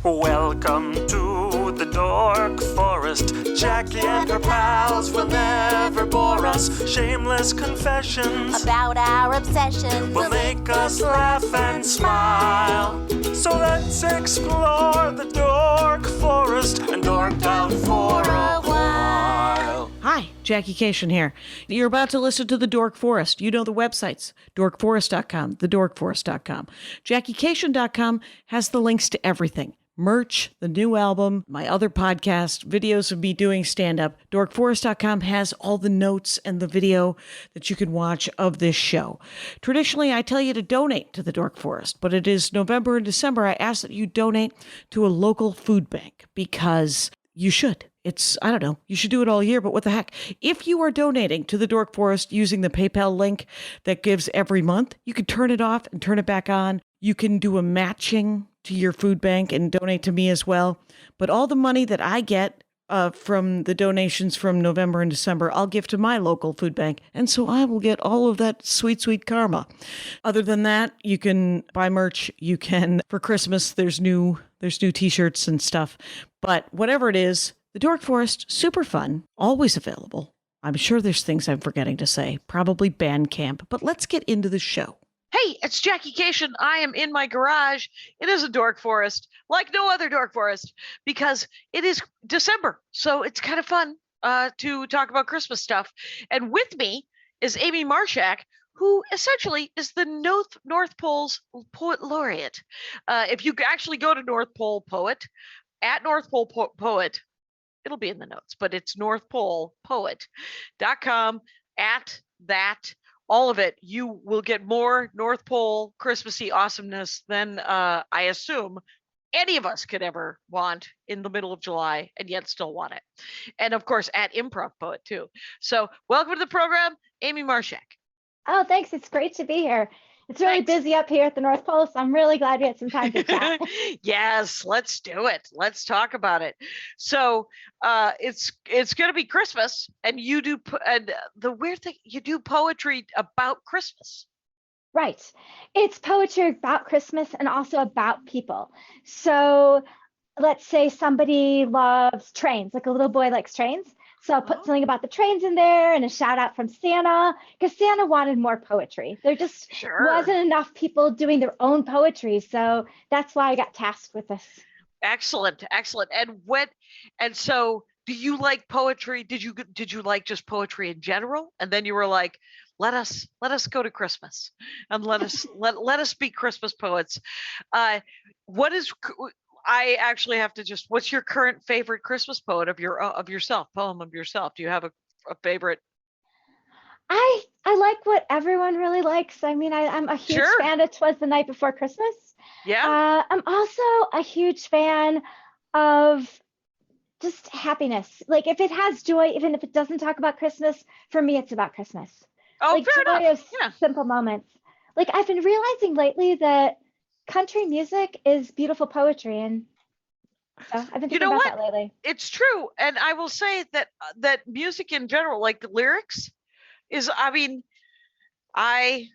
Welcome to the Dork Forest. Jackie and her pals will never bore us. Shameless confessions about our obsession will make us laugh and smile. So let's explore the Dork Forest and dork out for a while. Hi, Jackie Kashian here. You're about to listen to The Dork Forest. You know the websites, dorkforest.com, thedorkforest.com. JackieKashian.com has the links to everything. Merch, the new album, my other podcast, videos of me doing stand-up. Dorkforest.com has all the notes and the video that you can watch of this show. Traditionally, I tell you to donate to the Dork Forest, but it is November and December. I ask that you donate to a local food bank because you should. I don't know, you should do it all year, but what the heck? If you are donating to the Dork Forest using the PayPal link that gives every month, you can turn it off and turn it back on. You can do a matching to your food bank and donate to me as well. But all the money that I get from the donations from November and December, I'll give to my local food bank. And so I will get all of that sweet, sweet karma. Other than that, you can buy merch. You can, for Christmas, there's new t-shirts and stuff. But whatever it is, the Dork Forest, super fun, always available. I'm sure there's things I'm forgetting to say, probably Bandcamp, but let's get into the show. Hey, it's Jackie Kashian. I am in my garage. It is a dork forest, like no other dork forest, because it is December. So it's kind of fun to talk about Christmas stuff. And with me is Amy Marschak, who essentially is the North Pole's poet laureate. If you actually go to North Pole Poet, at North Pole Poet, it'll be in the notes, but it's northpolepoet.com. At that, all of it, you will get more North Pole Christmassy awesomeness than I assume any of us could ever want in the middle of July and yet still want it. And of course, at Improv Poet too. So welcome to the program, Amy Marschak. Oh, thanks. It's great to be here. It's really busy up here at the North Pole, so I'm really glad we had some time to chat. Yes, let's do it. Let's talk about it. So it's going to be Christmas, and you do, and the weird thing, you do poetry about Christmas. Right. It's poetry about Christmas and also about people. So let's say somebody loves trains, like a little boy likes trains. So I'll put something about the trains in there and a shout out from Santa, because Santa wanted more poetry. There just wasn't enough people doing their own poetry. So that's why I got tasked with this. Excellent. Excellent. And so do you like poetry? Did you like just poetry in general? And then you were like, let us go to Christmas and let us be Christmas poets. I actually have to what's your current favorite Christmas poem of yourself? Do you have a favorite? I like what everyone really likes. I mean, I'm a huge fan of 'Twas the Night Before Christmas. Yeah. I'm also a huge fan of just happiness. Like if it has joy, even if it doesn't talk about Christmas, for me, it's about Christmas. Oh, like fair joy enough. Of simple moments. Like I've been realizing lately that country music is beautiful poetry, and so I've been thinking about that lately. It's true, and I will say that music in general, like the lyrics, is. I mean, I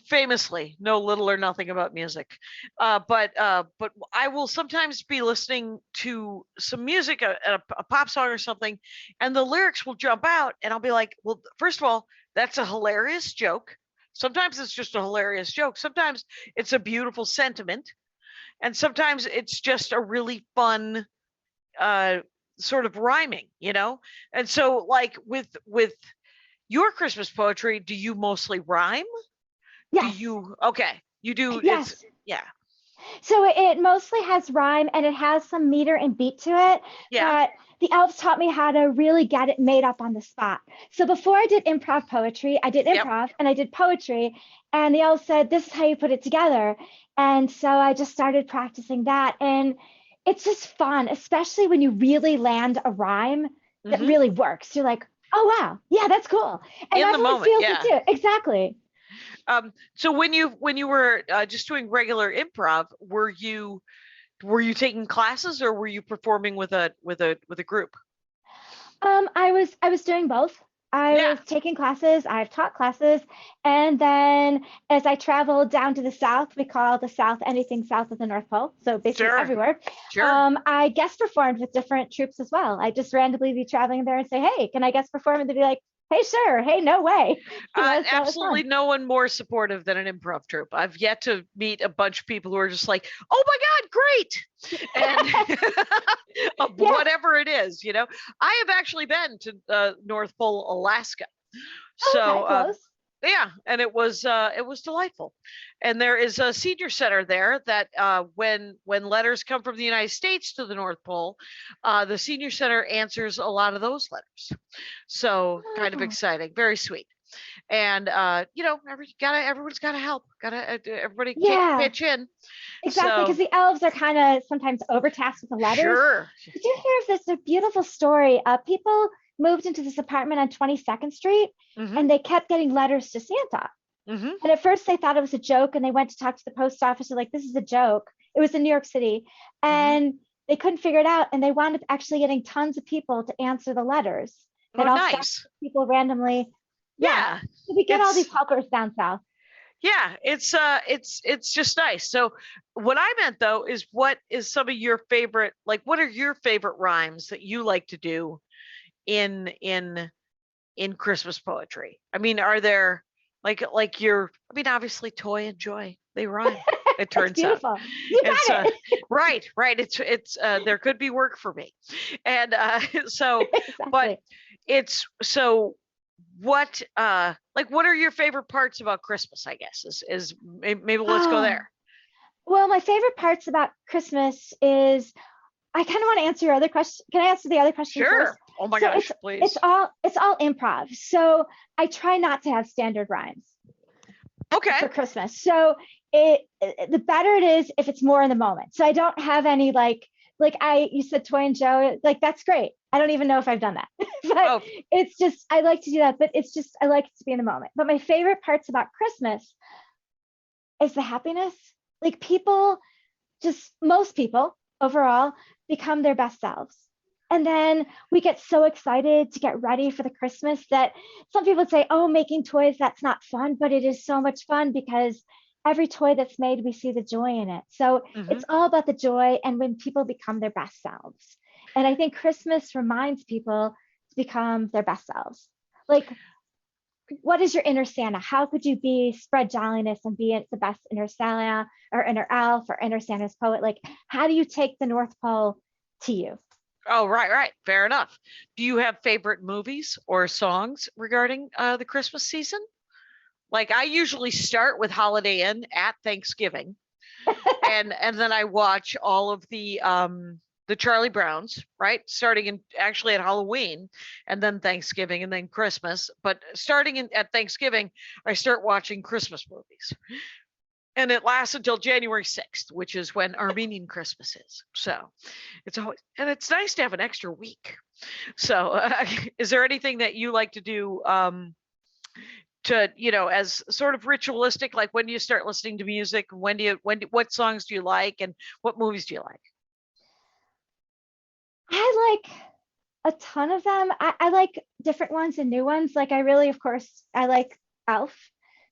famously know little or nothing about music, but I will sometimes be listening to some music, a pop song or something, and the lyrics will jump out, and I'll be like, well, first of all, that's a hilarious joke. Sometimes it's just a hilarious joke. Sometimes it's a beautiful sentiment. And sometimes it's just a really fun sort of rhyming, you know? And so like with your Christmas poetry, do you mostly rhyme? Yes. You do. Yes. Yeah. So it mostly has rhyme and it has some meter and beat to it. Yeah. But the elves taught me how to really get it made up on the spot. So before I did improv poetry, I did improv and I did poetry. And the elves said, this is how you put it together. And so I just started practicing that. And it's just fun, especially when you really land a rhyme that really works. You're like, oh, wow. Yeah, that's cool. And in the everyone moment, feels it too. Exactly. So when you were just doing regular improv, were you taking classes or were you performing with a group? I was doing both. I was taking classes, I've taught classes, and then as I traveled down to the South, we call the South anything south of the North Pole, so basically everywhere. I guest performed with different troops as well. I just randomly be traveling there and say, hey, can I guest perform? And they'd be like, hey, sure. Hey, no way. Absolutely no one more supportive than an improv troupe. I've yet to meet a bunch of people who are just like, oh my God, great. And whatever it is, you know, I have actually been to North Pole, Alaska. So yeah, and it was delightful. And there is a senior center there that when letters come from the United States to the North Pole, the senior center answers a lot of those letters. So kind of exciting, very sweet. And you know, everyone's got to help. Everybody pitch in. Exactly, because the elves are kind of sometimes overtasked with the letters. Sure. Did you hear of this? A beautiful story. People moved into this apartment on 22nd Street, and they kept getting letters to Santa. And at first they thought it was a joke, and they went to talk to the post office. They're like, this is a joke. It was in New York City. And they couldn't figure it out. And they wound up actually getting tons of people to answer the letters. Oh, nice. People randomly. Yeah. So we get all these helpers down south. Yeah, it's just nice. So what I meant though is, what is some of your favorite, like, what are your favorite rhymes that you like to do in Christmas poetry? I mean, are there like your, I mean, obviously toy and joy, they rhyme. It turns out. You got it. Right. It's there could be work for me. And so Exactly. but it's so what what are your favorite parts about Christmas, I guess, is maybe let's go there. Well, my favorite parts about Christmas is, I kind of want to answer your other question. Can I answer the other question Sure. first? Oh my gosh, please. It's all improv. So I try not to have standard rhymes. Okay. For Christmas. So the better it is if it's more in the moment. So I don't have any you said Toy and Joe, like that's great. I don't even know if I've done that. But it's just, I like to do that, but it's just, I like it to be in the moment. But my favorite parts about Christmas is the happiness. Like most people overall become their best selves. And then we get so excited to get ready for the Christmas that some people say, oh, making toys, that's not fun, but it is so much fun because every toy that's made, we see the joy in it. So it's all about the joy and when people become their best selves. And I think Christmas reminds people to become their best selves. Like, what is your inner Santa? How could you spread jolliness and be the best inner Santa or inner elf or inner Santa's poet? Like, how do you take the North Pole to you? Oh, right. Fair enough. Do you have favorite movies or songs regarding the Christmas season? Like, I usually start with Holiday Inn at Thanksgiving, and then I watch all of the Charlie Browns, right? Starting actually at Halloween, and then Thanksgiving, and then Christmas. But starting at Thanksgiving, I start watching Christmas movies. And it lasts until January 6th, which is when Armenian Christmas is. So it's always, and it's nice to have an extra week. So is there anything that you like to do to, as sort of ritualistic, like when do you start listening to music? What songs do you like, and what movies do you like? I like a ton of them. I like different ones and new ones. Like I like Elf.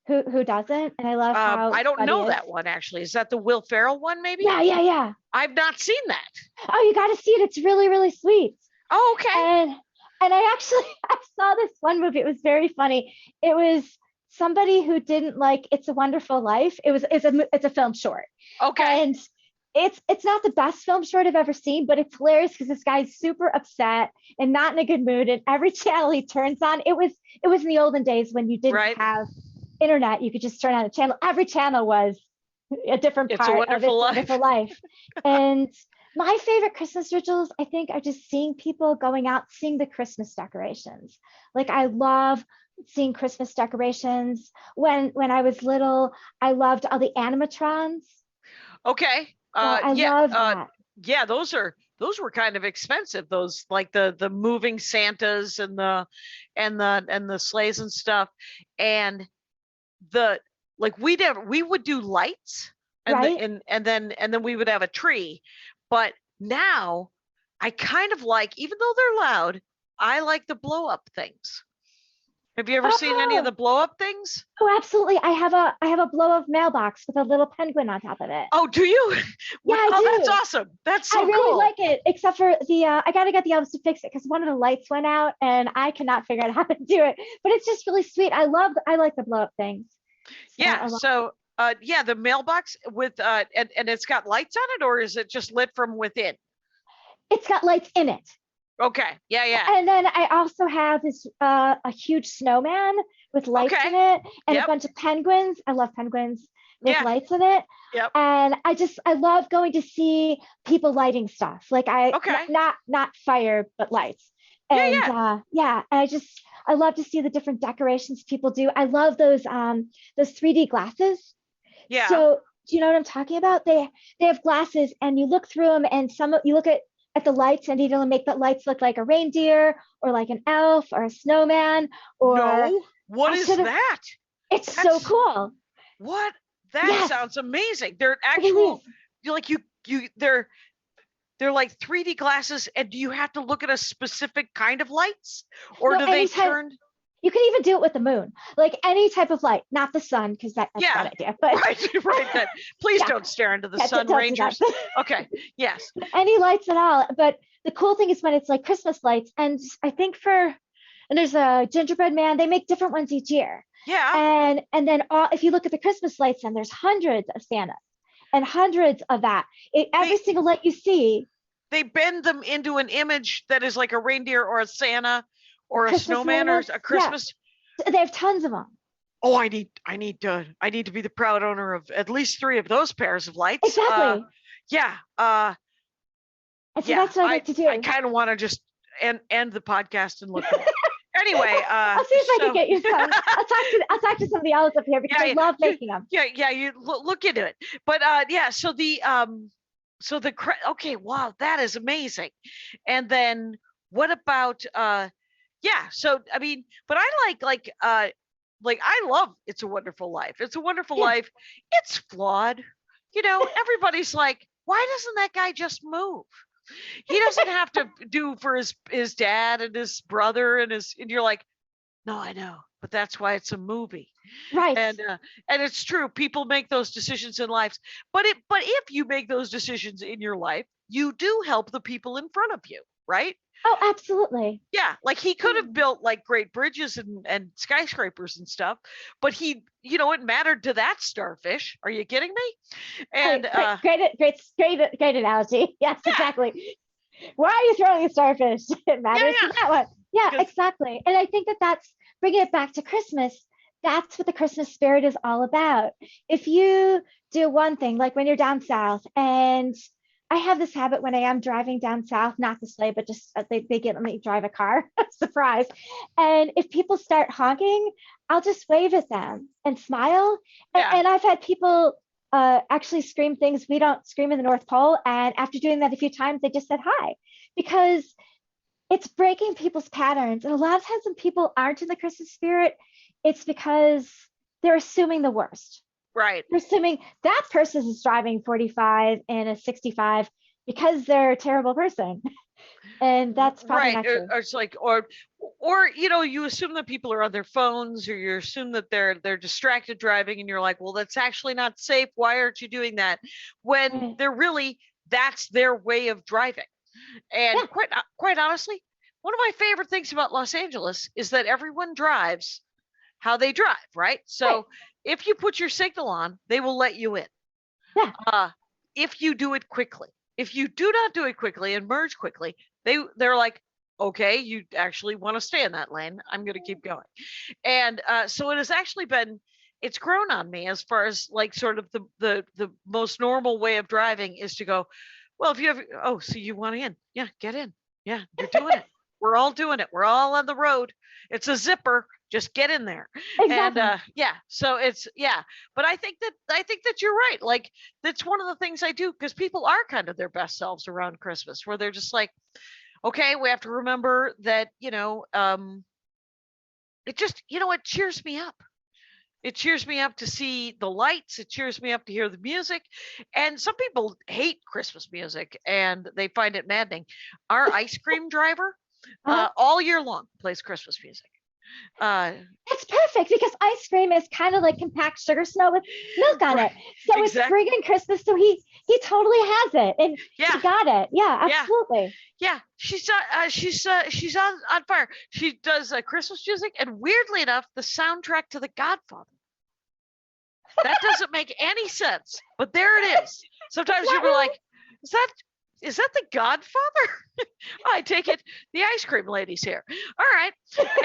Who doesn't? And I love how I don't know that one actually. Is that the Will Ferrell one maybe? Yeah. I've not seen that. Oh, you got to see it. It's really, really sweet. Oh, okay. And I saw this one movie. It was very funny. It was somebody who didn't like It's a Wonderful Life. It's a film short. Okay. And it's not the best film short I've ever seen, but it's hilarious because this guy's super upset and not in a good mood. And every channel he turns on, it was in the olden days when you didn't have internet, you could just turn on a channel. Every channel was a different part of It's a Wonderful Life. And my favorite Christmas rituals, I think, are just seeing people going out, seeing the Christmas decorations. Like I love seeing Christmas decorations. When I was little, I loved all the animatrons. Okay. I love that. Yeah, those were kind of expensive. Those like the moving Santas and the sleighs and stuff. And we would do lights and then we would have a tree. But now I kind of like, even though they're loud, I like the blow up things. Have you ever seen any of Oh, the blow up things? oh, absolutely. I have a blow up mailbox with a little penguin on top of it. Oh, do you? Yeah, I Oh, that's do. awesome. That's I so really cool. like it, except for the I gotta get the elves to fix it because one of the lights went out and I cannot figure out how to do it. But it's just really sweet. I like the blow up things. So Yeah. a lot. So, yeah, the mailbox with and it's got lights on it, or is it just lit from within? It's got lights in it. Okay. Yeah. Yeah. And then I also have this a huge snowman with lights Okay. in it and a Yep. bunch of penguins. I love penguins with Yeah. lights in it. Yep. And I love going to see people lighting stuff. Like Okay. not fire, but lights. Yeah. And Yeah. yeah, and I love to see the different decorations people do. I love those 3D glasses. Yeah. So do you know what I'm talking about? They have glasses and you look through them and you look at the lights and it'll make the lights look like a reindeer or like an elf or a snowman or No. What I is should've- that? it's so That's- cool. What? That Yes. sounds amazing. They're It actual. is. You like they're like 3D glasses, and do you have to look at a specific kind of lights, or No, do they anytime- turn? You can even do it with the moon, like any type of light, not the sun, because that's a Yeah. bad idea. But Right, right. That please Yeah. don't stare into the yeah, sun, don't do that. Rangers. Okay. Yes. Any lights at all. But the cool thing is when it's like Christmas lights, and I think and there's a gingerbread man. They make different ones each year. Yeah. And then if you look at the Christmas lights, then there's hundreds of Santas and hundreds of that. Every single light you see, They bend them into an image that is like a reindeer or a Santa or a Christmas snowman or ornaments, a yeah. Christmas. they have tons of them. Oh, I need to be the proud owner of at least 3 of those pairs of lights. Exactly. Yeah. And so Yeah. that's what I like to do. I kind of want to just end the podcast and look. Anyway, I'll see if I so- can get you some. I'll talk to some of the owls up here because Yeah, I love you- making them. Yeah, you look into it. But yeah, so okay, wow, that is amazing. And then what about yeah, so I mean, but I like I love It's a Wonderful Life. It's a Wonderful Yeah. Life. It's flawed. You know, everybody's like, why doesn't that guy just move? He doesn't have to do for his dad and his brother and you're like, no, I know, but that's why it's a movie. Right. And it's true, people make those decisions in lives, but if you make those decisions in your life, you do help the people in front of you, right? Oh, absolutely. Yeah, like he could have built like great bridges and skyscrapers and stuff, but it mattered to that starfish. Are you kidding me? And Great analogy. Yes, Yeah. exactly. Why are you throwing a starfish? It matters yeah. to that one. Yeah, 'Cause- exactly. And I think that's bringing it back to Christmas. That's what the Christmas spirit is all about. If you do one thing, like when you're down south, and I have this habit when I am driving down south, not the sleigh, but just they get me drive a car, surprise. And if people start honking, I'll just wave at them and smile. Yeah. And I've had people actually scream things we don't scream in the North Pole. And after doing that a few times, they just said hi because it's breaking people's patterns. And a lot of times when people aren't in the Christmas spirit, it's because they're assuming the worst. Right. They're assuming that person is driving 45 and a 65 because they're a terrible person. And that's probably Right. not true. Or it's like, or you assume that people are on their phones, or you assume that they're distracted driving, and you're like, well, that's actually not safe. Why aren't you doing that? When Right. they're really, that's their way of driving. And Yeah. quite honestly, one of my favorite things about Los Angeles is that everyone drives how they drive, right? So Right. if you put your signal on, they will let you in. Yeah. If you do it quickly. If you do not do it quickly and merge quickly, they're like, okay, you actually want to stay in that lane. I'm going to keep going. And so it has actually it's grown on me as far as like sort of the most normal way of driving is to go, well, if you have, so you want in, yeah, get in. Yeah, you're doing it. We're all doing it. We're all on the road. It's a zipper. Just get in there. Exactly. And so it's but I think that you're right. Like that's one of the things I do because people are kind of their best selves around Christmas, where they're just like, okay, we have to remember that, it just, it cheers me up. It cheers me up to see the lights. It cheers me up to hear the music. And some people hate Christmas music and they find it maddening. Our ice cream driver Uh-huh. all year long plays Christmas music. That's perfect because ice cream is kind of like compact sugar snow with milk on it. So it's spring and Christmas. So he totally has it, and he got it. Yeah, absolutely. Yeah, she's on fire. She does Christmas music, and weirdly enough, the soundtrack to The Godfather. That doesn't make any sense, but there it is. Sometimes you'll be like, is that The Godfather? I take it the ice cream lady's here. All right.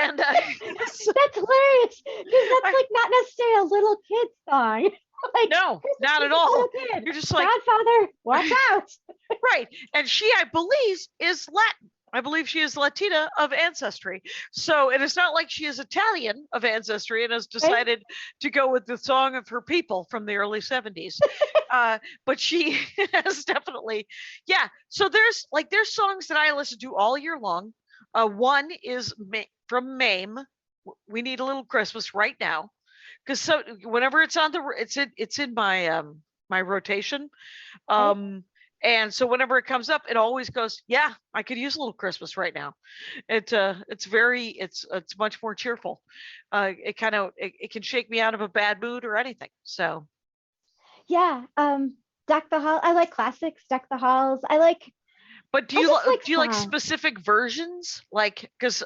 And that's hilarious because that's like not necessarily a little kid song. Like, no, not at all. You're just like, Godfather, watch out. Right. And she, I believe, is Latin. I believe she is Latina of ancestry. So it is not like she is Italian of ancestry and has decided to go with the song of her people from the early 70s. But she has definitely, So there's songs that I listen to all year long. One is from Mame. We Need a Little Christmas right now. Because so whenever it's on it's in my my rotation. And so whenever it comes up, it always goes, yeah, I could use a little Christmas right now. It's much more cheerful. It can shake me out of a bad mood or anything. So yeah, Deck the Hall. I like classics, Deck the Halls. But do you like specific versions? Like, because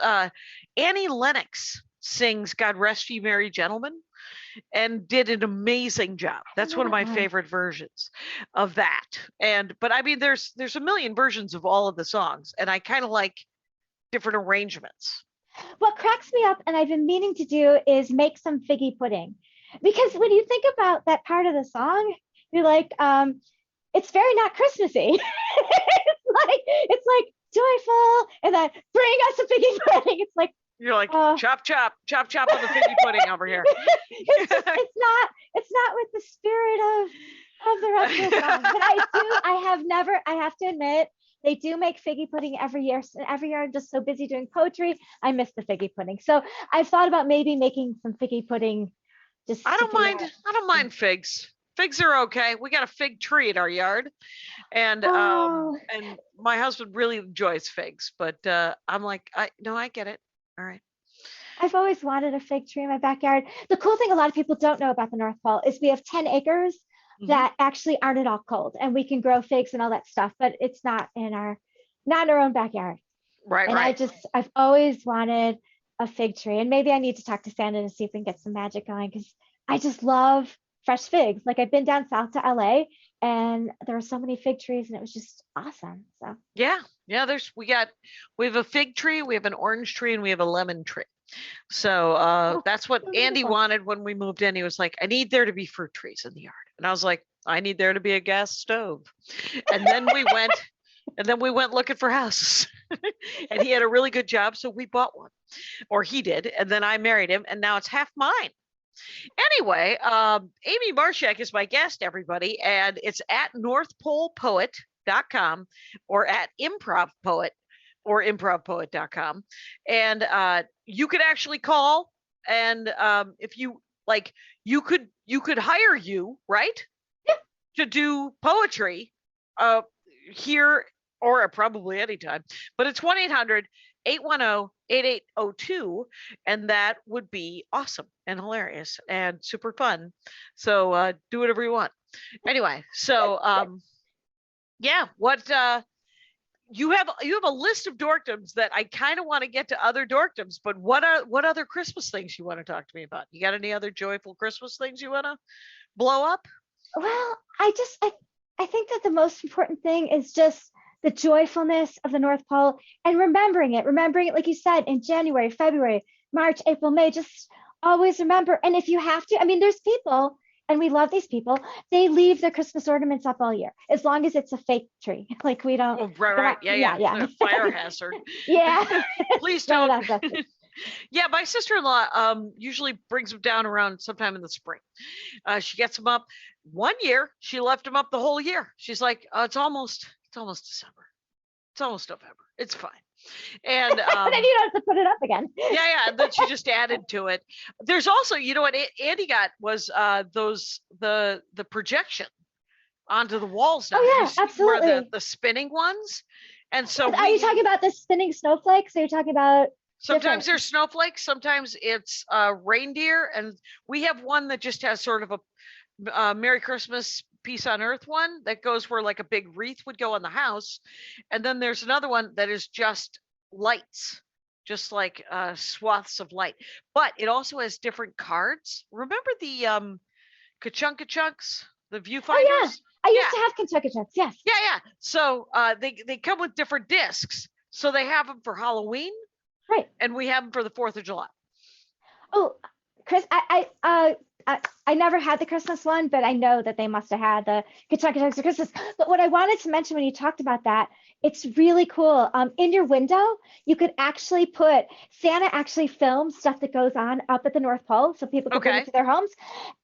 Annie Lennox sings "God Rest Ye Merry Gentlemen" and did an amazing job. That's one of my favorite versions of that. But I mean, there's a million versions of all of the songs, and I kind of like different arrangements. What cracks me up, and I've been meaning to do, is make some figgy pudding, because when you think about that part of the song, you're like, it's very not Christmassy. it's like joyful, and then bring us a figgy pudding. It's like, you're like, chop on the figgy pudding over here. it's not with the spirit of the rest of the song. But I have to admit, they do make figgy pudding every year. And every year I'm just so busy doing poetry, I miss the figgy pudding. So I've thought about maybe making some figgy pudding. I don't mind figs. Figs are okay. We got a fig tree in our yard, and my husband really enjoys figs. But I'm like, I get it. All right. I've always wanted a fig tree in my backyard. The cool thing a lot of people don't know about the North Pole is we have 10 acres that actually aren't at all cold, and we can grow figs and all that stuff, but it's not in our own backyard. Right. And I've always wanted a fig tree, and maybe I need to talk to Santa to see if we can get some magic going, because I just love fresh figs. Like, I've been down south to LA and there are so many fig trees, and it was just awesome. So yeah, we have a fig tree, we have an orange tree, and we have a lemon tree. So that's what Andy wanted when we moved in. He was like, I need there to be fruit trees in the yard. And I was like, I need there to be a gas stove. And then we went looking for houses. And he had a really good job, so we bought one. Or he did, and then I married him, and now it's half mine. Anyway, Amy Marschak is my guest, everybody, and it's at northpolepoet.com or at improvpoet or improvpoet.com. And you could actually call, and if you like, you could hire you, right? Yeah. To do poetry here or probably anytime. But it's 1-800-810-8802, and that would be awesome and hilarious and super fun. So do whatever you want. Anyway, so you have a list of dorkdoms that I kind of want to get to other dorkdoms, but what other Christmas things you want to talk to me about? You got any other joyful Christmas things you want to blow up? Well, I think that the most important thing is just the joyfulness of the North Pole and remembering it like you said, in January, February, March, April, May. Just always remember. And if you have to, I mean, there's people, and we love these people, they leave their Christmas ornaments up all year, as long as it's a fake tree. Like, we don't. Oh, right. Yeah. Fire hazard. Yeah. Please don't. Yeah, my sister-in-law usually brings them down around sometime in the spring. She gets them up. One year, she left them up the whole year. She's like, it's almost December. It's almost November. It's fine. And then you don't have to put it up again. Yeah. And then she just added to it. There's also, you know what Andy got was the projection onto the walls now. Oh yeah, absolutely. Where the spinning ones. And so are you talking about the spinning snowflakes? Are you talking about Sometimes Different. there's snowflakes. Sometimes it's reindeer, and we have one that just has sort of a Merry Christmas, Peace on Earth one that goes where like a big wreath would go on the house, and then there's another one that is just lights, just like swaths of light. But it also has different cards. Remember the Kachunks, the viewfinders? Oh yeah, I used Yeah. to have Kentucky Chucks. Yes. Yeah. So they come with different discs. So they have them for Halloween, Right. and we have them for the 4th of July. Oh, Chris, I never had the Christmas one, but I know that they must have had the Kentucky Chucks for Christmas. But what I wanted to mention when you talked about that, it's really cool. In your window, you could actually put Santa actually films stuff that goes on up at the North Pole, so people can bring it Okay. to their homes.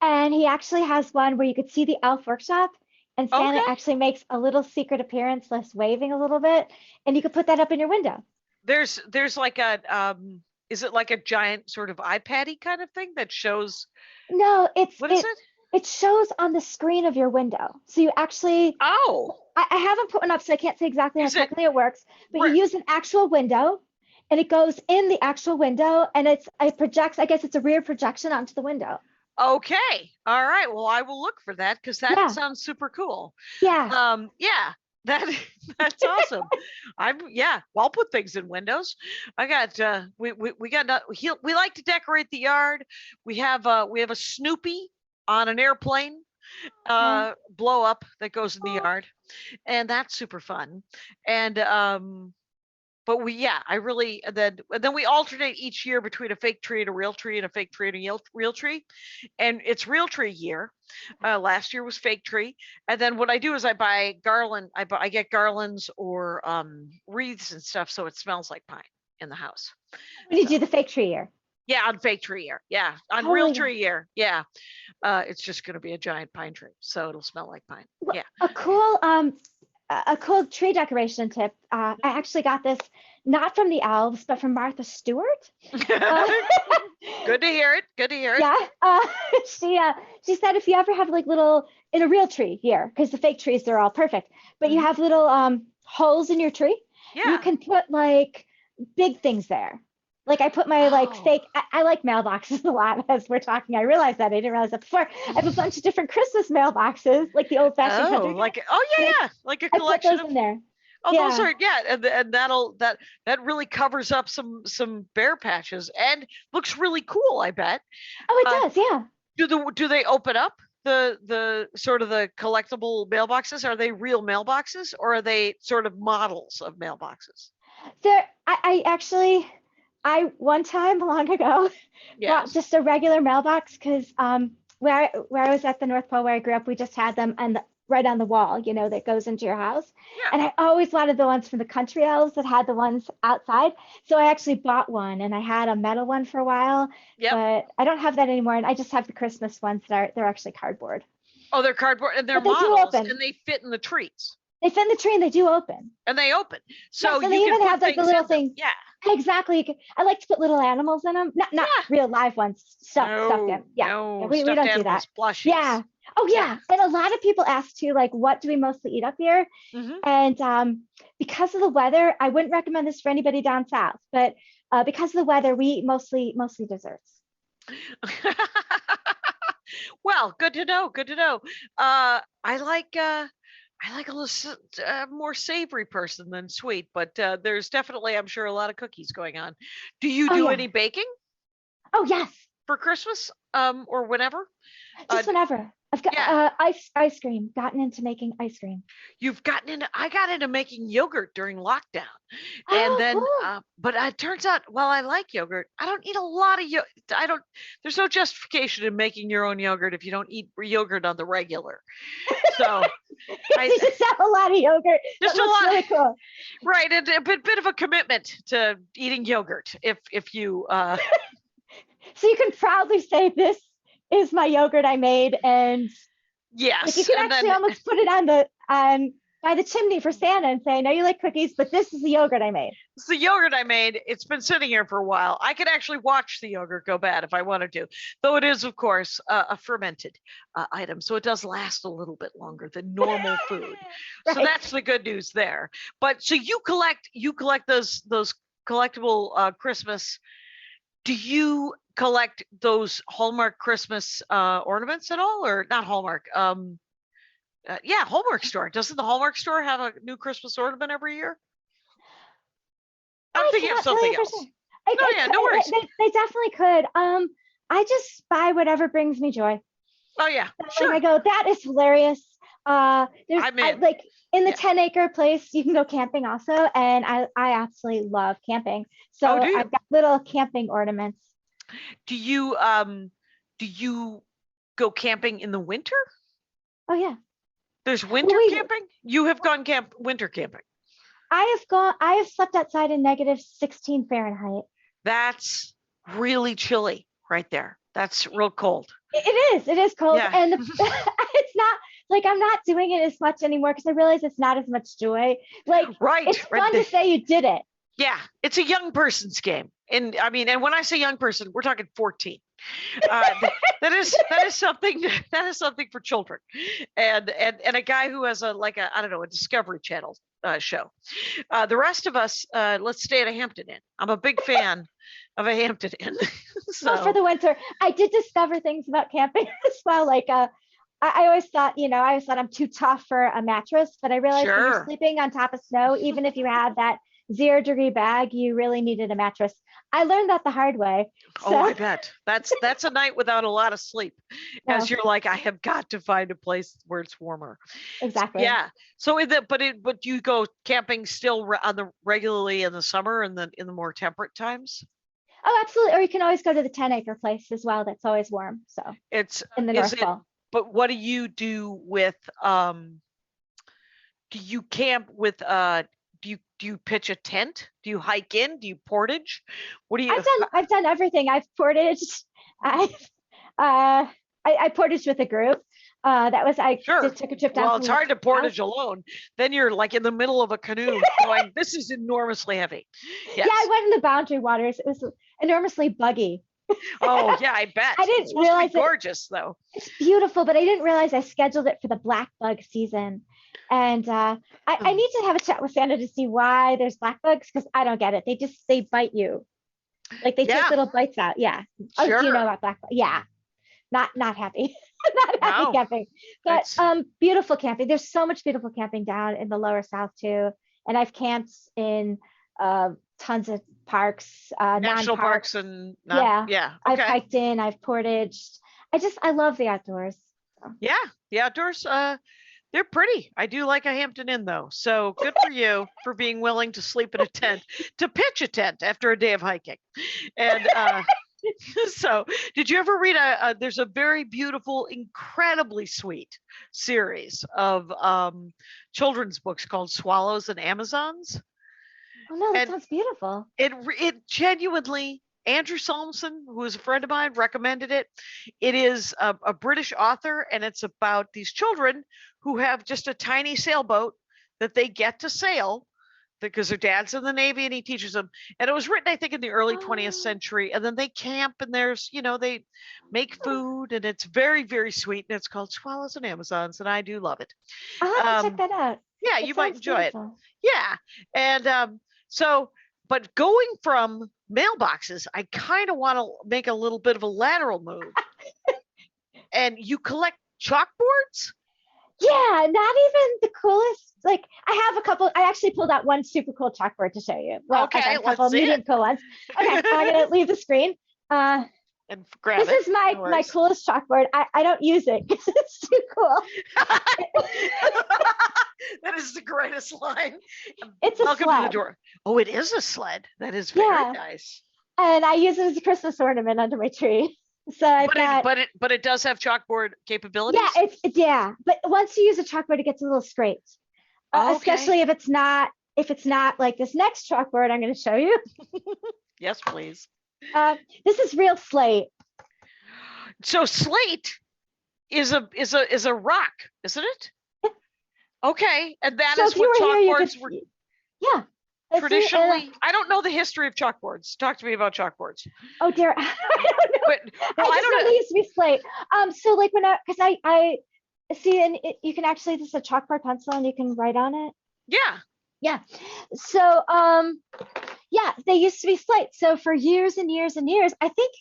And he actually has one where you could see the elf workshop, and Santa Okay. actually makes a little secret appearance, less waving a little bit, and you could put that up in your window. There's like a is it like a giant sort of iPad-y kind of thing that shows No, what is it? it shows on the screen of your window. So you actually, Oh, I haven't put one up, so I can't say exactly how Is it- technically it works, but Right. you use an actual window and it goes in the actual window and it projects, I guess it's a rear projection onto the window. okay. All right. Well, I will look for that because that Yeah. sounds super cool. Yeah. Yeah, that that's awesome. I'll put things in windows. I got we got we like to decorate the yard. We have a Snoopy on an airplane blow up that goes in the Oh. yard, and that's super fun. And but I really and then we alternate each year between a fake tree and a real tree and a fake tree and a real tree, and it's real tree year. Last year was fake tree, and then what I do is I buy garland. I get garlands or wreaths and stuff, so it smells like pine in the house. When you do the fake tree year. Yeah, on fake tree year. Yeah, on Totally. real tree year. Yeah, it's just going to be a giant pine tree, so it'll smell like pine. Wh- Yeah. A cool tree decoration tip. I actually got this not from the elves, but from Martha Stewart. Good to hear it. Good to hear it. Yeah, she said if you ever have like little in a real tree here, because the fake trees they're all perfect, but you have little holes in your tree, you Yeah. can put like big things there. Like I put my like Oh. fake, I like mailboxes a lot as we're talking. I realized that I didn't realize that before. I have a bunch of different Christmas mailboxes, like the old fashioned Oh, country. like like a I put collection those of in there. oh, those Yeah. are and that really covers up some bare patches and looks really cool. I bet. Oh, it Uh, does, yeah. Do they open up the sort of the collectible mailboxes? Are they real mailboxes or are they sort of models of mailboxes? There, I actually, one time long ago bought Yes. just a regular mailbox because where I was at the North Pole where I grew up, we just had them and right on the wall, you know, that goes into your house. Yeah. And I always wanted the ones from the country elves that had the ones outside. So I actually bought one and I had a metal one for a while, Yep. but I don't have that anymore. And I just have the Christmas ones that they're actually cardboard. Oh, they're cardboard and they're But they do models open. and they fit in the trees They fit in the tree and they do open. and they open. So Yes, and you they can even put have like the things little in them. thing. Yeah. Exactly. I like to put little animals in them, not Yeah. real live ones stuffed in. Yeah, No, yeah, we stuffed don't do animals, that. plushies. Yeah. Oh yeah. And a lot of people ask too, like, what do we mostly eat up here? Mhm. And because of the weather, I wouldn't recommend this for anybody down south, but because of the weather, we eat mostly desserts. Well, good to know. Good to know. I like a little more savory person than sweet, but there's definitely, I'm sure, a lot of cookies going on. Do you Oh, do yeah. any baking Oh yes, for Christmas, or whenever? just whenever. I've got yeah. ice cream. Gotten into making ice cream. You've gotten into. I got into making yogurt during lockdown, Oh, and then, cool. but it turns out, while I like yogurt, I don't eat a lot of yogurt. I don't. There's no justification in making your own yogurt if you don't eat yogurt on the regular. So. You just have a lot of yogurt. Just That a looks lot. really cool. Right, and a bit of a commitment to eating yogurt if you So you can proudly say this is my yogurt I made, and yes, like you can and actually then almost put it on the by the chimney for Santa and say, I know you like cookies, but this is the yogurt I made. it's the yogurt I made. It's been sitting here for a while. I could actually watch the yogurt go bad if I wanted to, though it is, of course, a fermented item, so it does last a little bit longer than normal food. So Right. that's the good news there. But so you collect those collectible Christmas. Do you collect those Hallmark Christmas ornaments at all, or not Hallmark? Yeah, Hallmark store. Doesn't the Hallmark store have a new Christmas ornament every year? I'm thinking of something else. No, yeah, no worries. They definitely could. I just buy whatever brings me joy. Oh yeah, So I go, that is hilarious. There's like in the 10-acre place, you can go camping also, and I absolutely love camping. So I've got little camping ornaments. Do you go camping in the winter? Oh yeah. There's winter camping? You have gone winter camping. I have slept outside in -16 Fahrenheit. That's really chilly right there. That's real cold. It is cold. Yeah. And it's not like I'm not doing it as much anymore because I realize it's not as much joy. Like it's fun to say you did it. Yeah, it's a young person's game. And I mean, and when I say young person, we're talking 14. That is something for children, and a guy who has a Discovery Channel show. The rest of us, let's stay at a Hampton Inn. I'm a big fan of a Hampton Inn. So for the winter, I did discover things about camping as well. Like I always thought, I'm too tough for a mattress, but I realized when you're sleeping on top of snow, even if you had that 0-degree bag, you really needed a mattress. I learned that the hard way. So. Oh, I bet that's a night without a lot of sleep, as you're like, I have got to find a place where it's warmer. Exactly. Yeah. So but you go camping still regularly in the summer and then in the more temperate times? Oh, absolutely. Or you can always go to the 10-acre place as well. That's always warm. So it's in the North Pole. But what do you do with do you camp with do you pitch a tent? Do you hike in? Do you portage? What do you? I've done everything. I've portaged. I portaged with a group. Just took a trip down. Well, it's hard to portage alone. Then you're like in the middle of a canoe going, this is enormously heavy. Yes. Yeah, I went in the boundary waters. It was enormously buggy. Oh yeah, I bet. I didn't realize it's gorgeous though. It's beautiful, but I didn't realize I scheduled it for the black bug season. And I need to have a chat with Santa to see why there's black bugs, because I don't get it. They bite you. Like they take little bites out. Yeah. Oh, do you know about black bugs? Yeah. Not happy. Not happy camping. But beautiful camping. There's so much beautiful camping down in the lower south too. And I've camped in tons of parks, national parks and Okay. I've hiked in, I've portaged. I love the outdoors. So. Yeah, the outdoors, they're pretty. I do like a Hampton Inn though. So good for you for being willing to sleep in a tent, to pitch a tent after a day of hiking. And so did you ever read there's a very beautiful, incredibly sweet series of children's books called Swallows and Amazons? Oh no, that sounds beautiful. It genuinely, Andrew Solomson, who is a friend of mine, recommended it. It is a British author, and it's about these children who have just a tiny sailboat that they get to sail because their dad's in the Navy and he teaches them. And it was written, I think, in the early 20th century. And then they camp and there's, they make food, and it's very, very sweet. And it's called Swallows and Amazons, and I do love it. I'll have to check that out. Yeah, you might enjoy it. Yeah. And but going from mailboxes, I kind of want to make a little bit of a lateral move. And you collect chalkboards? Yeah, not even the coolest. Like I have a couple. I actually pulled out one super cool chalkboard to show you. Well, okay, I got a couple of medium cool ones. Okay, I'm gonna leave the screen. And grab it. This is my coolest chalkboard. I don't use it because it's too cool. That is the greatest line. It's a Welcome sled. to the door. Oh, it is a sled. That is very nice. And I use it as a Christmas ornament under my tree. So but it does have chalkboard capabilities. Yeah, but once you use a chalkboard, it gets a little scraped. Especially if it's not like this next chalkboard I'm going to show you. Yes, please. This is real slate. So slate is a rock, isn't it? Okay, and that is what chalkboards were. Yeah. Traditionally, I don't know the history of chalkboards. Talk to me about chalkboards. Oh dear, I don't know. I don't know. They used to be slate. So like because I see, and you can actually, this is a chalkboard pencil, and you can write on it. Yeah. Yeah. So Yeah, they used to be slates. So for years and years and years, I think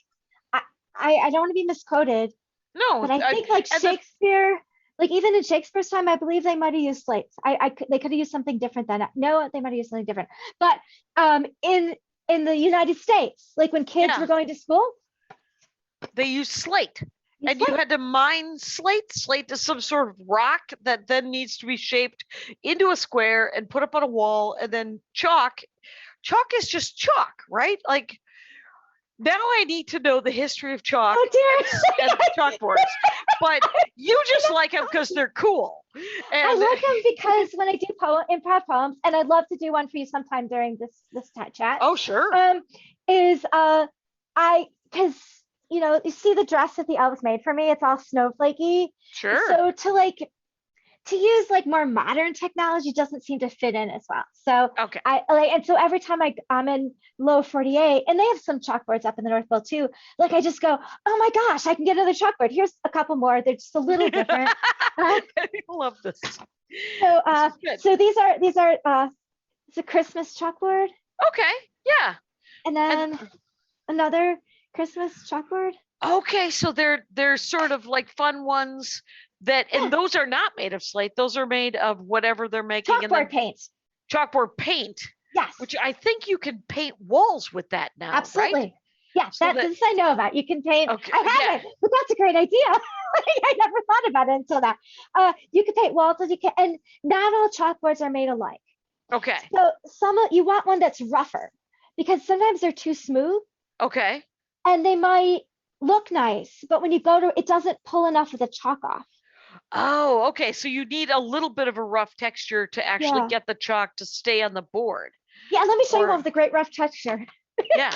I don't want to be misquoted, No, but I think like and the- Shakespeare, like even in Shakespeare's time, I believe they might have used slates. They could have used something different than that. No, they might have used something different. But in the United States, like when kids Yeah. were going to school, they use slate. you And you slate. had to mine slate. Slate is some sort of rock that then needs to be shaped into a square and put up on a wall. And then chalk. Chalk is just chalk, right? Like now I need to know the history of chalk Oh dear. and chalkboards. But you just like them because they're cool. I And like them because when I do improv poems, and I'd love to do one for you sometime during this chat. oh sure. Is because you see the dress that the elves made for me, it's all snowflakey. Sure. So to use like more modern technology doesn't seem to fit in as well. So Okay. and so every time I'm in low 48, and they have some chalkboards up in the North Pole too, like I just go, oh my gosh, I can get another chalkboard. Here's a couple more. They're just a little different. I love this. So This is good. so these are it's a Christmas chalkboard, Okay. Yeah. and then another Christmas chalkboard. Okay, so they're sort of like fun ones that, and Yeah. those are not made of slate. Those are made of whatever they're making, and then Chalkboard paint. chalkboard paint, Yes. which I think you can paint walls with that now, Absolutely. right? Yeah, So this I know about. You can paint. Okay, I yeah. haven't, but that's a great idea. I never thought about it until that. You can paint walls, and not all chalkboards are made alike. Okay, So you want one that's rougher, because sometimes they're too smooth okay, and they might look nice, but when you go to it doesn't pull enough of the chalk off. oh, okay. So you need a little bit of a rough texture to actually Yeah. get the chalk to stay on the board. Yeah, let me show you Or- one of the great rough texture. Yeah,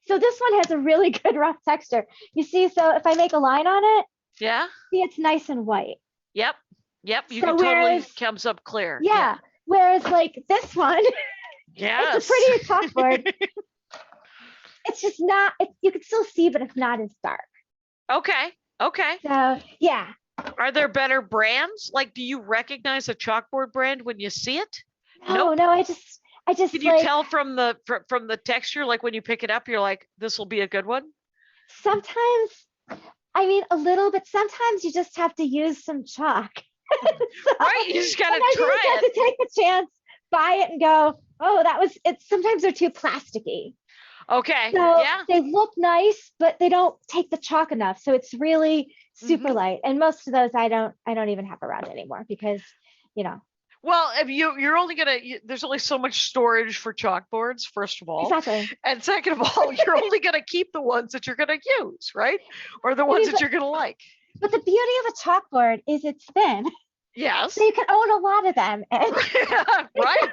So this one has a really good rough texture. You see, so if I make a line on it, yeah, see it's nice and white. yep, yep. You So can totally whereas- comes up clear. Yeah. Whereas like this one, Yes. it's a prettier chalkboard. It's just not, you can still see, but it's not as dark. Okay, okay. So yeah. Are there better brands? Like, do you recognize a chalkboard brand when you see it? No, I just Can you like, tell from the texture, like when you pick it up, you're like, this will be a good one? sometimes, I mean, a little bit, sometimes you just have to use some chalk. So Right, you just gotta sometimes you try just have it. to take a chance, buy it and go, oh, sometimes they're too plasticky. Okay, So yeah. they look nice, but they don't take the chalk enough. So it's really super Mhm. light. And most of those I don't even have around anymore because, Well, if you're only there's only so much storage for chalkboards, first of all. exactly. And second of all, you're only gonna keep the ones that you're gonna use, right? Or the ones mean, that you're gonna like. But the beauty of a chalkboard is it's thin. Yes. So you can own a lot of them. And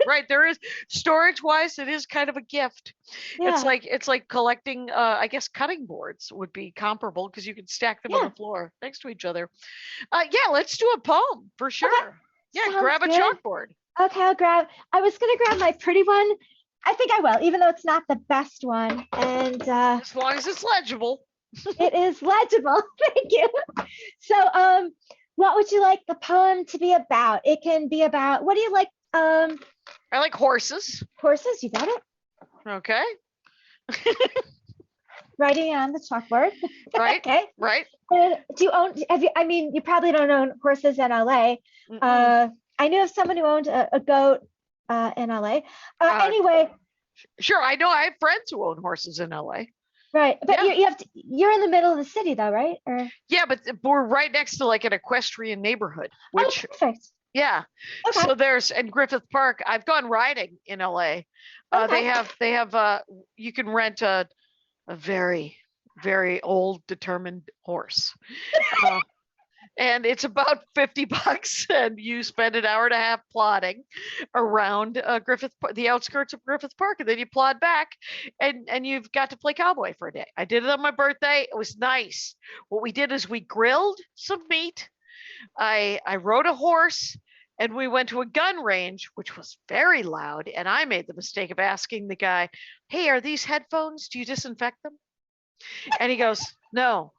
right. There is storage wise, it is kind of a gift. yeah, It's like collecting I guess cutting boards would be comparable because you can stack them on Yeah. the floor next to each other. Yeah, let's do a poem for sure. Yeah, sounds grab a good. chalkboard. okay, I was gonna grab my pretty one. I think I will, even though it's not the best one. And As long as it's legible. it is legible. Thank you. So what would you like the poem to be about? It can be about, what do you like? I like horses. Horses, you got it? Okay. Writing it on the chalkboard. Right. Okay. Right. Do you own, I mean, you probably don't own horses in LA. Mm-mm. I knew of someone who owned a goat in LA. Uh, Anyway, Sure. I know I have friends who own horses in LA. right. But yeah. you're in the middle of the city though, right? Or Yeah, but we're right next to like an equestrian neighborhood, which perfect. yeah. Okay. So there's in Griffith Park. I've gone riding in LA. Okay. They have you can rent a very very old determined horse. And it's about $50 and you spend an hour and a half plodding around the outskirts of Griffith Park, and then you plod back and you've got to play cowboy for a day. I did it on my birthday. It was nice. What we did is we grilled some meat. I rode a horse and we went to a gun range, which was very loud. And I made the mistake of asking the guy, hey, are these headphones? Do you disinfect them? And he goes, no,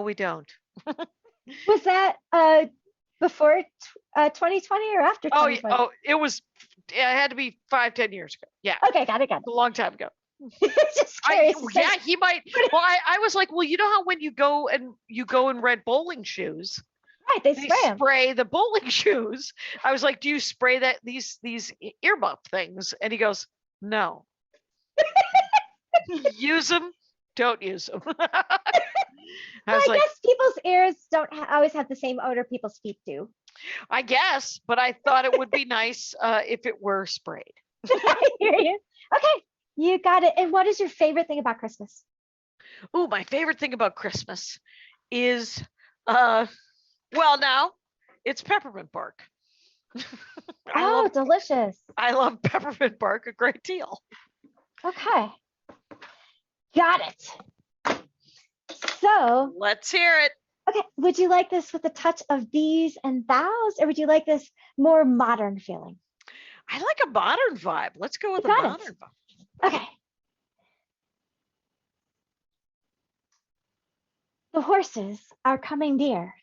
we don't. Was that Before 2020 or after Oh, 2020? it had to be 5-10 years ago. Yeah, Okay, got it. a long time ago. Just curious. Yeah, he might. Well, I was like, well, you know how when you go and rent bowling shoes, Right, they they spray them. spray the bowling shoes. I was like, do you spray these earbud things? And he goes, no. Use them, don't use them. I was I like, guess people's ears don't always have the same odor people's feet do. I guess, but I thought it would be nice if it were sprayed. I hear you. Okay, you got it. And what is your favorite thing about Christmas? Ooh, my favorite thing about Christmas is, now it's peppermint bark. Delicious. I love peppermint bark a great deal. Okay, got it. So, Let's hear it. okay, would you like this with a touch of these and thous, or would you like this more modern feeling? I like a modern vibe. Let's go with a Got it. modern vibe. Okay. The horses are coming near,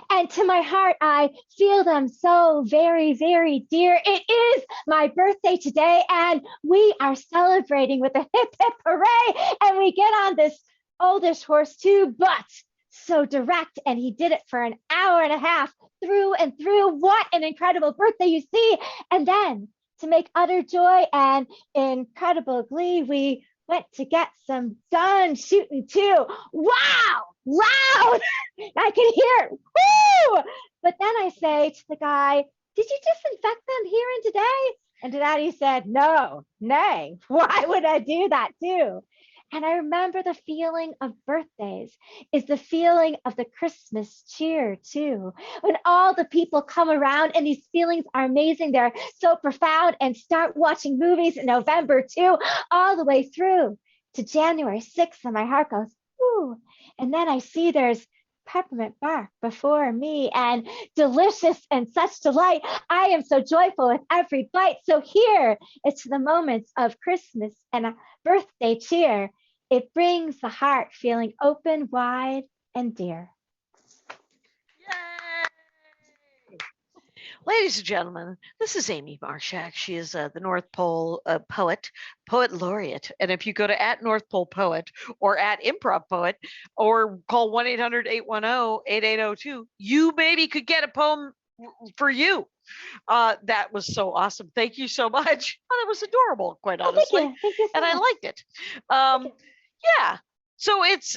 and to my heart, I feel them so very, very dear. It is my birthday today, and we are celebrating with a hip, hip, hooray. And we get on this oldish horse too, but so direct. And he did it for an hour and a half through and through. What an incredible birthday, you see. And then to make utter joy and incredible glee, we went to get some gun shooting too. Wow, loud. I can hear it. Woo! But then I say to the guy, did you disinfect them here and today? And to that he said, no, nay, why would I do that too? And I remember the feeling of birthdays is the feeling of the Christmas cheer too. When all the people come around and these feelings are amazing, they're so profound, and start watching movies in November too, all the way through to January 6th, and my heart goes, ooh. And then I see there's peppermint bark before me, and delicious and such delight. I am so joyful with every bite. So here it's the moments of Christmas and a birthday cheer. It brings the heart feeling open, wide, and dear. Yay! Ladies and gentlemen, this is Amy Marschak. She is the North Pole poet laureate. And if you go to @North Pole Poet or @Improv Poet or call 1-800-810-8802, you maybe could get a poem for you. That was so awesome. Thank you so much. Oh, that was adorable, quite honestly. Thank you. Thank you so And I much. liked it. Yeah. So it's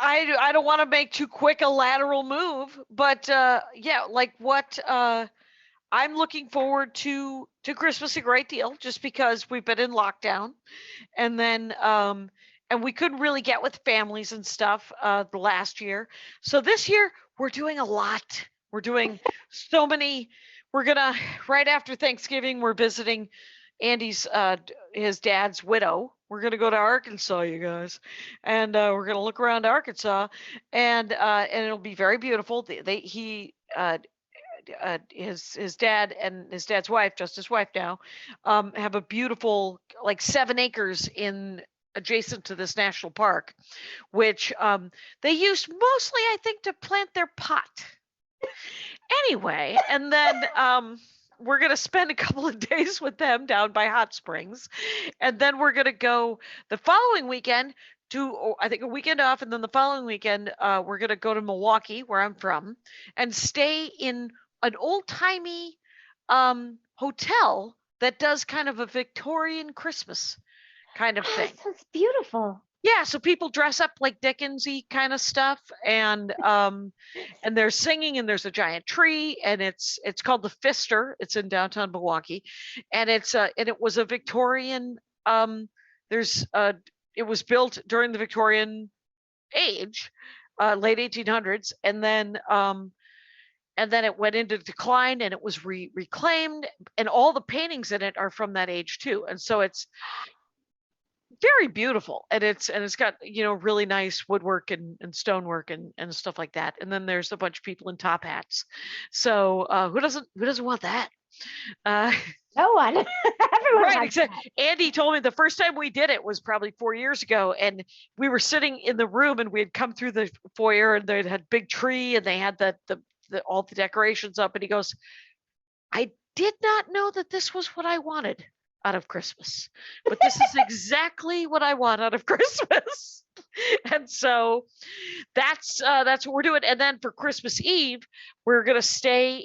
I don't want to make too quick a lateral move, but yeah, like what I'm looking forward to Christmas a great deal, just because we've been in lockdown, and then and we couldn't really get with families and stuff the last year. So this year we're doing a lot. We're doing so many. We're gonna, right after Thanksgiving, we're visiting Andy's his dad's widow. We're gonna go to Arkansas, you guys, and we're gonna look around Arkansas, and it'll be very beautiful. His dad and his dad's wife, just his wife now, have a beautiful, like 7 acres in adjacent to this national park, which they used mostly, I think, to plant their pot. Anyway, and then we're going to spend a couple of days with them down by Hot Springs. And then we're going to go the following weekend to, I think, a weekend off. And then the following weekend, we're going to go to Milwaukee, where I'm from, and stay in an old-timey hotel that does kind of a Victorian Christmas kind of thing. That sounds beautiful. Yeah, so people dress up like Dickensy kind of stuff, and they're singing, and there's a giant tree, and it's called the Pfister. It's in downtown Milwaukee, and it was a Victorian. It was built during the Victorian age, late 1800s, and then it went into decline, and it was reclaimed, and all the paintings in it are from that age too, and so it's very beautiful, and it's got, you know, really nice woodwork and stonework and stuff like that. And then there's a bunch of people in top hats. So who doesn't want that? No one. Everyone Right, has exactly. Andy told me the first time we did it was probably 4 years ago, and we were sitting in the room, and we had come through the foyer, and they had big tree, and they had the all the decorations up, and he goes, "I did not know that this was what I wanted out of Christmas, but this is exactly what I want out of Christmas." And so that's what we're doing. And then for Christmas Eve, we're gonna stay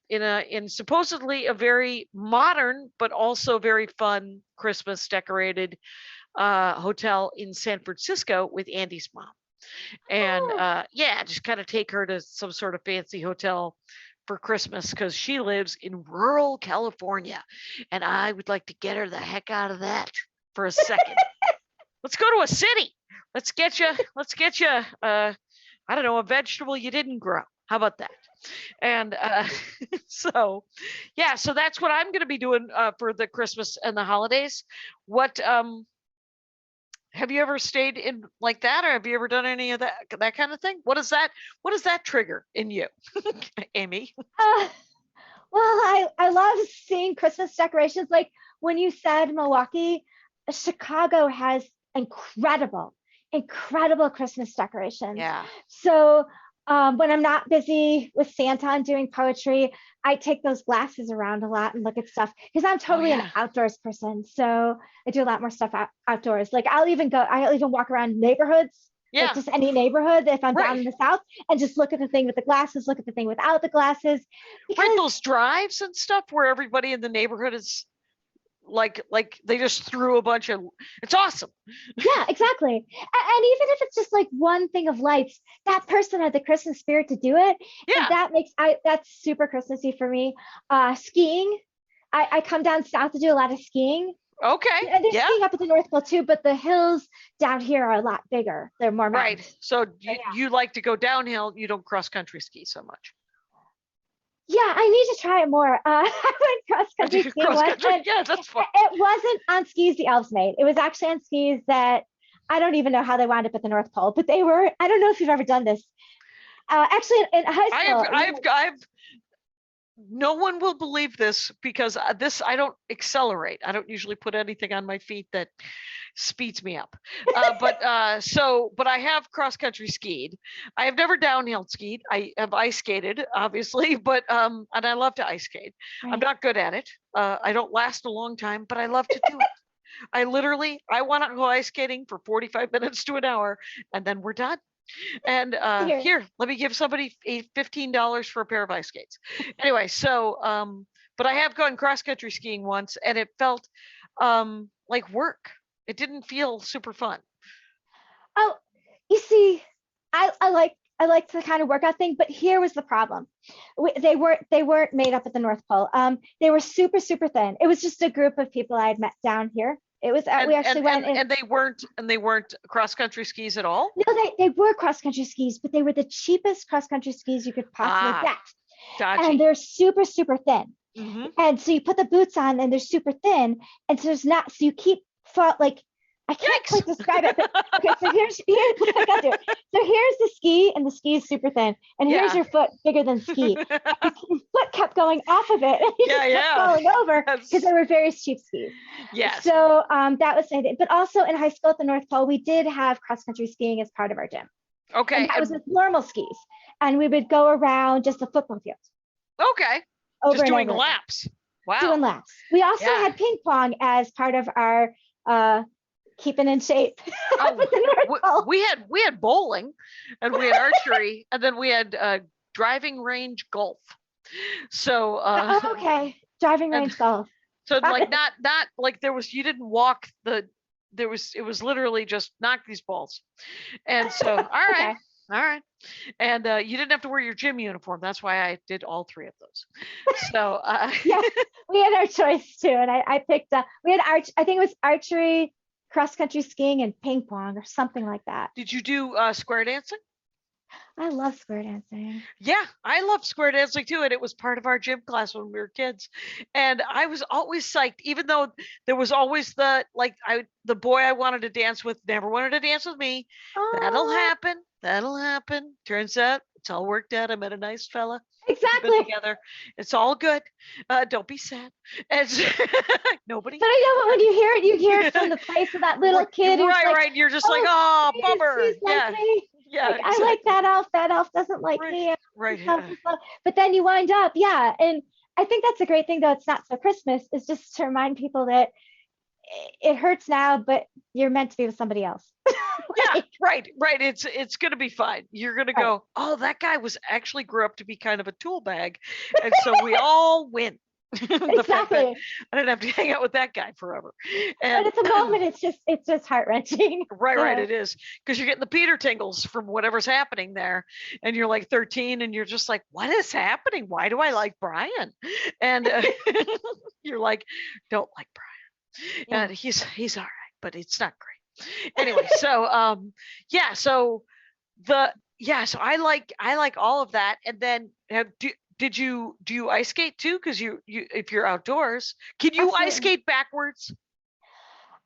in supposedly a very modern but also very fun Christmas decorated hotel in San Francisco with Andy's mom. And Oh. yeah, just kind of take her to some sort of fancy hotel for Christmas because she lives in rural California, and I would like to get her the heck out of that for a second. Let's go to a city. Let's get you. I don't know, a vegetable you didn't grow. How about that? And so, yeah, so that's what I'm going to be doing for the Christmas and the holidays. What have you ever stayed in like that, or have you ever done any of that kind of thing? What does that trigger in you, Amy? Well, I love seeing Christmas decorations. Like when you said Milwaukee, Chicago has incredible Christmas decorations. Yeah. So when I'm not busy with Santa and doing poetry, I take those glasses around a lot and look at stuff because I'm totally an outdoors person. So I do a lot more stuff outdoors. Like I'll even walk around neighborhoods, like just any neighborhood if I'm down in the South, and just look at the thing with the glasses, look at the thing without the glasses. Because those drives and stuff where everybody in the neighborhood is like they just threw a bunch of, it's awesome. Yeah, exactly. And even if it's just like one thing of lights, that person had the Christmas spirit to do it. Yeah. And that's super Christmassy for me. Skiing. I come down south to do a lot of skiing. Okay. And there's skiing up at the North Pole too, but the hills down here are a lot bigger. They're more mountains. Right. So you like to go downhill, you don't cross country ski so much. Yeah, I need to try it more. I went cross-country skiing once. Yeah, that's fun. It wasn't on skis the elves made. It was actually on skis that I don't even know how they wound up at the North Pole, but they were, I don't know if you've ever done this. Actually, in high school. I've no one will believe this because I don't accelerate. I don't usually put anything on my feet that speeds me up. But I have cross country skied. I have never downhill skied. I have ice skated, obviously, but and I love to ice skate. Right. I'm not good at it. I don't last a long time, but I love to do it. I want to go ice skating for 45 minutes to an hour, and then we're done. And here, let me give somebody $15 for a pair of ice skates. Anyway, so but I have gone cross country skiing once, and it felt like work. It didn't feel super fun. Oh, you see, I like the kind of workout thing, but here was the problem. They weren't made up at the North Pole. They were super thin. It was just a group of people I had met down here. It was we actually went and they weren't cross country skis at all. No, they were cross country skis, but they were the cheapest cross country skis you could possibly get. Dodgy. And they're super thin. Mm-hmm. And so you put the boots on and they're super thin, and so so you keep like, I can't quite describe it. But, okay, so here's I got to do it. So here's the ski, and the ski is super thin, and here's your foot bigger than ski. Your foot kept going off of it, and you just kept falling over because they were very cheap skis. Yes. So that was it. But also in high school at the North Pole, we did have cross country skiing as part of our gym. Okay. And that was with normal skis, and we would go around just the football field. Okay. Just doing laps. Wow. Doing laps. We also had ping pong as part of our keeping in shape. We had bowling, and we had archery, and then we had driving range golf. So okay, driving range golf. So like not like you didn't walk it was literally just knock these balls. And so all right. And you didn't have to wear your gym uniform. That's why I did all three of those. So yeah, we had our choice too, and I picked we had I think it was archery, cross country skiing, and ping pong or something like that. Did you do square dancing? I love square dancing. Yeah, I love square dancing too, and it was part of our gym class when we were kids. And I was always psyched, even though there was always the boy I wanted to dance with never wanted to dance with me. Oh. That'll happen. Turns out It's all worked out. I met a nice fella. We've been Exactly. together. It's all good. Don't be sad. And nobody. But I know when you hear it from the place of that little kid who's Right, like, right. You're just oh, like, oh, please, bummer. please like me. Yeah, Like, I like that elf. That elf doesn't like Right, me. right. But then you wind up, yeah. And I think that's a great thing, though. It's not so Christmas, is just to remind people that it hurts now, but you're meant to be with somebody else. Yeah, right. It's gonna be fine. You're gonna go, oh, that guy actually grew up to be kind of a tool bag, and so we all win. The fact that Exactly. I didn't have to hang out with that guy forever. But And at the moment, it's just heart wrenching. right, it is, because you're getting the Peter tingles from whatever's happening there, and you're like 13, and you're just like, what is happening? Why do I like Brian? And you're like, don't like Brian. Yeah. And he's all right, but it's not great. Anyway, so yeah, so so I like all of that. And then do you ice skate too? Because you if you're outdoors, can you ice Absolutely. skate backwards?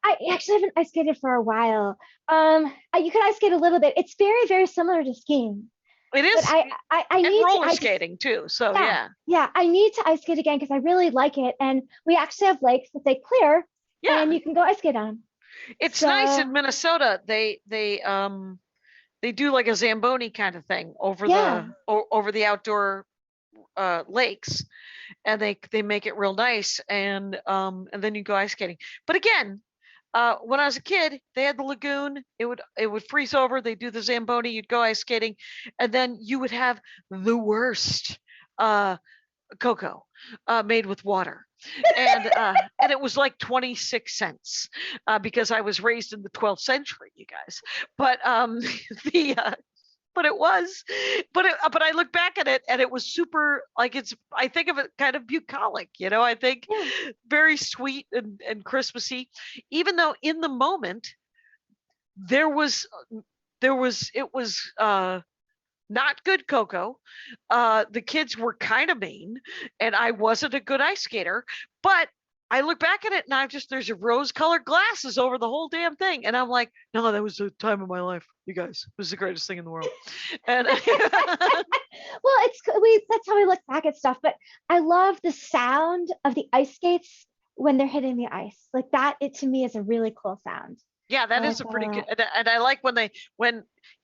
I actually haven't ice skated for a while. You can ice skate a little bit. It's very, very similar to skiing. It is. But I And need roller to skating too. So yeah, yeah. I need to ice skate again because I really like it. And we actually have lakes that they clear and you can go ice skate on. It's nice So- in Minnesota. They do like a Zamboni kind of thing over Yeah. over the outdoor lakes, and they make it real nice, and then you go ice skating. But again, when I was a kid, they had the lagoon. It would freeze over. They do the Zamboni. You'd go ice skating, and then you would have the worst cocoa made with water. And it was like 26 cents because I was raised in the 12th century, you guys. But but it was, but I look back at it and it was super, like, I think of it kind of bucolic, I think very sweet and Christmassy, even though in the moment it was not good cocoa. The kids were kind of mean, and I wasn't a good ice skater. But I look back at it, and there's rose-colored glasses over the whole damn thing, and I'm like, no, that was the time of my life, you guys. It was the greatest thing in the world. And Well, that's how we look back at stuff. But I love the sound of the ice skates when they're hitting the ice. Like that, it to me is a really cool sound. yeah, that is a pretty good. And I like when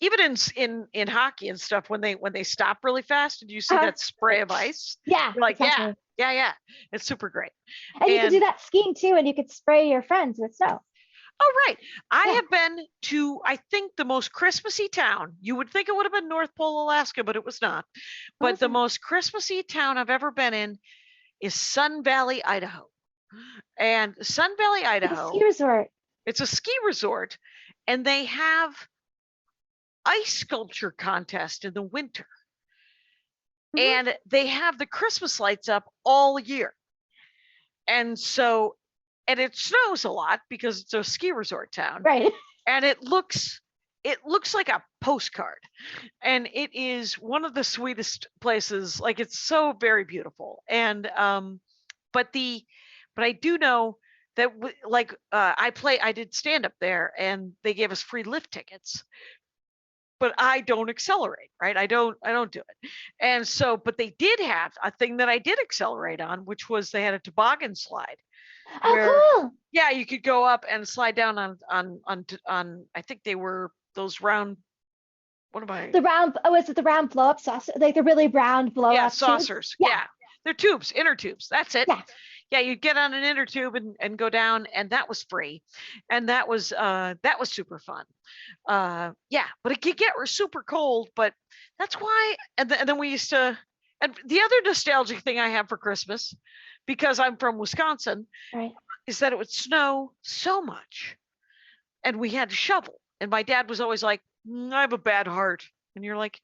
even in hockey and stuff, when they stop really fast and you see that spray of ice. Yeah, You're like, exactly. yeah, it's super great. And you could do that skiing too, and you could spray your friends with snow. Oh, right. I have been to, I think, the most Christmassy town. You would think it would have been North Pole, Alaska, but it was not. But the most Christmassy town I've ever been in is Sun Valley, Idaho. And Sun Valley, Idaho. Ski resort. It's a ski resort, and they have ice sculpture contest in the winter. And they have the Christmas lights up all year. And so, and it snows a lot because it's a ski resort town. Right. And it looks like a postcard. And it is one of the sweetest places. Like, it's so very beautiful. And but I do know that I did stand up there, and they gave us free lift tickets. But I don't accelerate, right? I don't do it. And so, but they did have a thing that I did accelerate on, which was they had a toboggan slide. Oh, cool. Yeah, you could go up and slide down on I think they were those round, what am I? The round, was it the round blow up saucer? Like the really round blow up? Yeah, saucers. Yeah. They're tubes, inner tubes. That's it. Yeah. Yeah, you get on an inner tube and go down, and that was free. And that was super fun. Yeah, but it could get super cold, but that's why, and then we used to, and the other nostalgic thing I have for Christmas, because I'm from Wisconsin, Right. is that it would snow so much and we had to shovel. And my dad was always like, I have a bad heart. And you're like,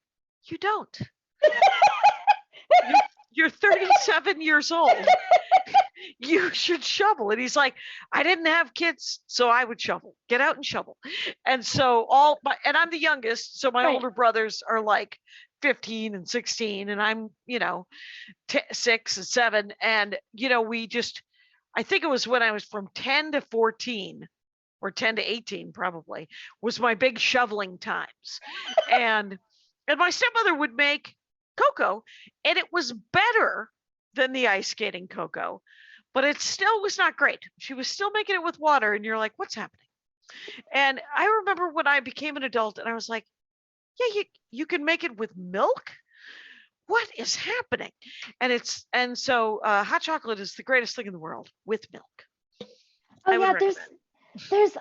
you don't. You're 37 years old. You should shovel. And he's like, I didn't have kids, so I would shovel. Get out and shovel. And so and I'm the youngest, so my older brothers are like 15 and 16, and I'm 6 and 7, and I think it was when I was from 10 to 14 or 10 to 18 probably was my big shoveling times. and And my stepmother would make cocoa, and it was better than the ice skating cocoa, but it still was not great. She was still making it with water, and you're like, what's happening? And I remember when I became an adult, and I was like, yeah, you can make it with milk? What is happening? And so hot chocolate is the greatest thing in the world with milk. Oh I would yeah, recommend. there's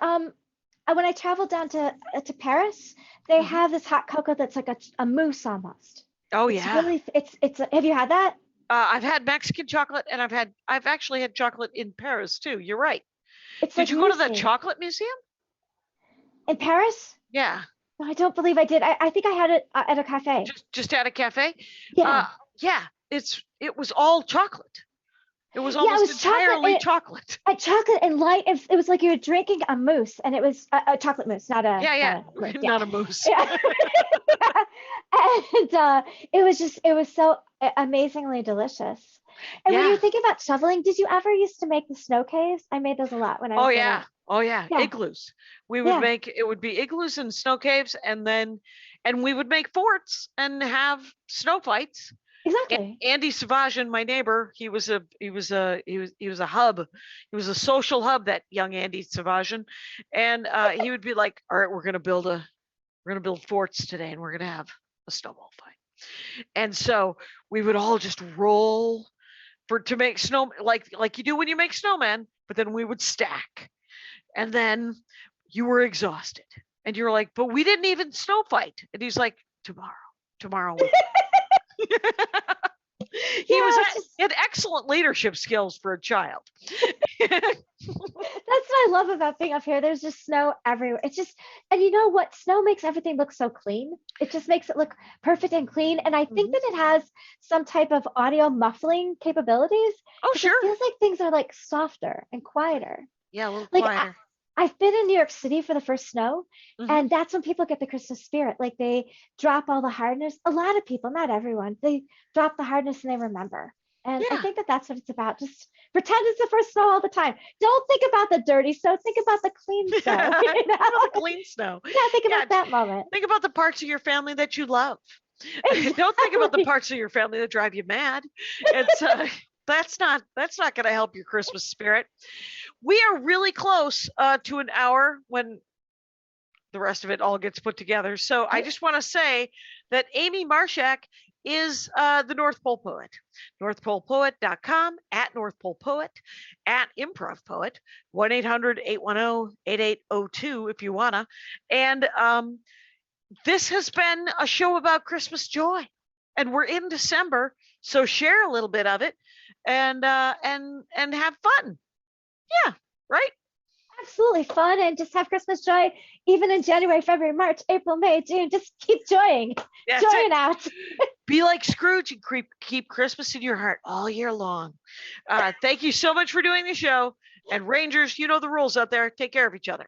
when I traveled down to Paris, they have this hot cocoa that's like a mousse almost. Oh It's yeah. really have you had that? I've had Mexican chocolate, and I've actually had chocolate in Paris too. You're right. It's Did like you go to the moussey. chocolate museum? In Paris? Yeah, No, I don't believe I did. I think I had it at a cafe. just at a cafe. Yeah. Yeah. It was all chocolate. It was Yeah, it almost was chocolate, entirely and chocolate. chocolate and light. It was like you were drinking a mousse, and it was a chocolate mousse, not a Yeah. mousse, Not a mousse. Yeah. And it was so amazingly delicious. And when Yeah. you think about shoveling, did you ever used to make the snow caves? I made those a lot when I was Oh little. yeah. Oh yeah. Yeah. Igloos. We would Yeah. make it would be igloos and snow caves, and we would make forts and have snow fights. Exactly. Andy Savajan, my neighbor, he was a hub. He was a social hub, that young Andy Savajan. And he would be like, all right, we're gonna build forts today, and we're gonna have a snowball fight. And so we would all just roll to make snow, like you do when you make snowmen, but then we would stack. And then you were exhausted. And you're like, but we didn't even snow fight. And he's like, tomorrow. He had excellent leadership skills for a child. That's what I love about being up here. There's just snow everywhere. It's just, and you know what? Snow makes everything look so clean. It just makes it look perfect and clean. And I think that it has some type of audio muffling capabilities. Oh, 'cause sure. It feels like things are like softer and quieter. Yeah, a little Like quieter. I've been in New York City for the first snow, Mhm. and that's when people get the Christmas spirit. Like they drop all the hardness. A lot of people, not everyone, they drop the hardness and they remember. And I Yeah. think that that's what it's about. Just pretend it's the first snow all the time. Don't think about the dirty snow. Think about the clean snow. You know? Clean snow. Yeah, think Yeah, about that moment. Think about the parts of your family that you love. Don't think about the Exactly. parts of your family that drive you mad. It's that's not going to help your Christmas spirit. We are really close to an hour when the rest of it all gets put together. So I just want to say that Amy Marschak is the North Pole Poet. NorthPolePoet.com, at North Pole Poet, at Improv Poet, 1-800-810-8802 if you wanna. And this has been a show about Christmas joy, and we're in December, so share a little bit of it and have fun. Yeah, right? Absolutely fun, and just have Christmas joy even in January, February, March, April, May, June. Just keep joying. That's Joying it. out. Be like Scrooge and keep Christmas in your heart all year long. Thank you so much for doing the show. And Rangers, you know the rules out there. Take care of each other.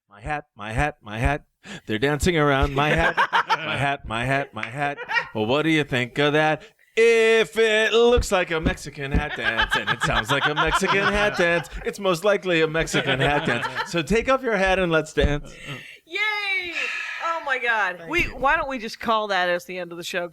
My hat, my hat, my hat. They're dancing around my hat, my hat, my hat, my hat. Well, what do you think of that? If it looks like a Mexican hat dance and it sounds like a Mexican hat dance, it's most likely a Mexican hat dance. So take off your hat and let's dance. Yay! Oh my God. Why don't we just call that as the end of the show?